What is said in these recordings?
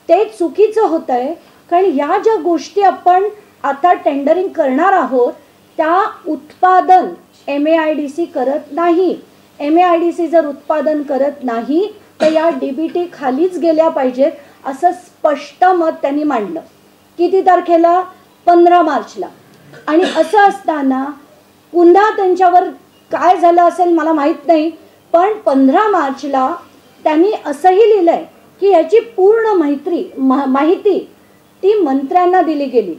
ते चुकीचं होत आहे. कारण ह्या ज्या गोष्टी आपण आता टेंडरिंग करणार आहोत त्या उत्पादन MAIDC करत नाही. MAIDC जर उत्पादन करत नाही तर या DBT खालीच गेल्या पाहिजेत असं स्पष्ट मत त्यांनी मांडलं. किती तारखेला? 15 मार्चला. आणि असं असताना पुन्हा त्यांच्यावर काय झालं असेल मला माहीत नाही, पण 15 मार्चला त्यांनी असंही लिहिलंय की याची पूर्ण माहिती ती मंत्र्यांना दिली गेली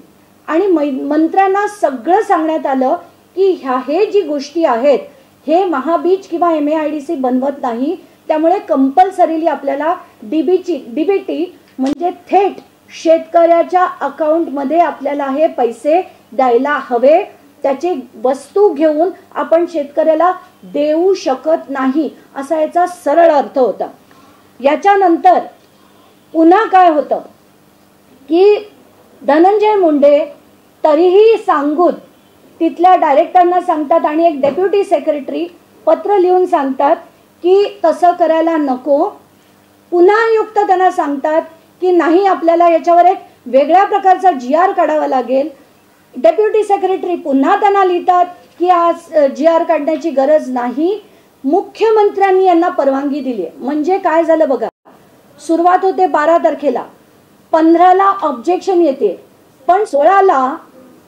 आणि मंत्र्यांना सगळं सांगण्यात आलं की हे जी गोष्टी आहेत हे महाबीज किंवा MAIDC बनवत नाही, त्यामुळे कंपल्सरीली आपल्याला DBT म्हणजे थेट शेतकऱ्याच्या अकाउंटमध्ये आपल्याला हे पैसे द्यायला हवे. त्याची वस्तू घेऊन आपण शेतकऱ्याला देऊ शकत नाही असा याचा सरळ अर्थ होता. याच्यानंतर पुन्हा काय होतं की धनंजय मुंडे तरीही सांगून तिथल्या डायरेक्टरना सांगतात आणि एक डेप्युटी सेक्रेटरी पत्र लिहून सांगतात की तसं करायला नको. पुन्हा आयुक्त त्यांना सांगतात की नाही आपल्याला याच्यावर एक वेगळ्या प्रकारचा GR काढावा लागेल. डेप्युटी सेक्रेटरी पुन्हा त्यांना लिहितात की आज GR काढण्याची गरज नाही. मुख्यमंत्र्यांनी यांना परवानगी दिली. म्हणजे काय झालं बघा, सुरुवात होते 12 तारखेला, 15ला ऑब्जेक्शन येते, पण 16ला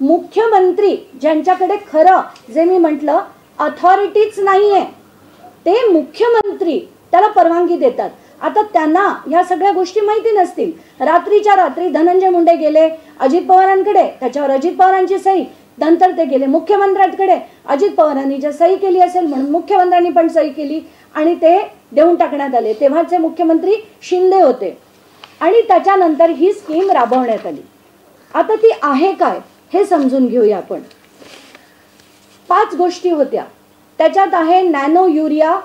मुख्यमंत्री ज्यांच्याकडे खरं जे मी म्हटलं अथॉरिटीच नाहीये ते मुख्यमंत्री त्याला परवानगी देतात. आता त्यांना ह्या सगळ्या गोष्टी माहिती नसतील. रात्रीच्या रात्री धनंजय मुंडे गेले अजित पवारांकडे, त्याच्यावर अजित पवारांची सही, नंतर ते गेले मुख्यमंत्र्यांकडे, अजित पवारांनी जर सही केली असेल म्हणून मुख्यमंत्र्यांनी पण सही केली आणि ते देऊन टाकण्यात आले. तेव्हाचे मुख्यमंत्री शिंदे होते आणि त्याच्यानंतर ही स्कीम राबवण्यात आली. आता ती आहे काय हे समजून घेऊया आपण. 5 गोष्टी होत्या त्याच्यात आहे नॅनो युरिया,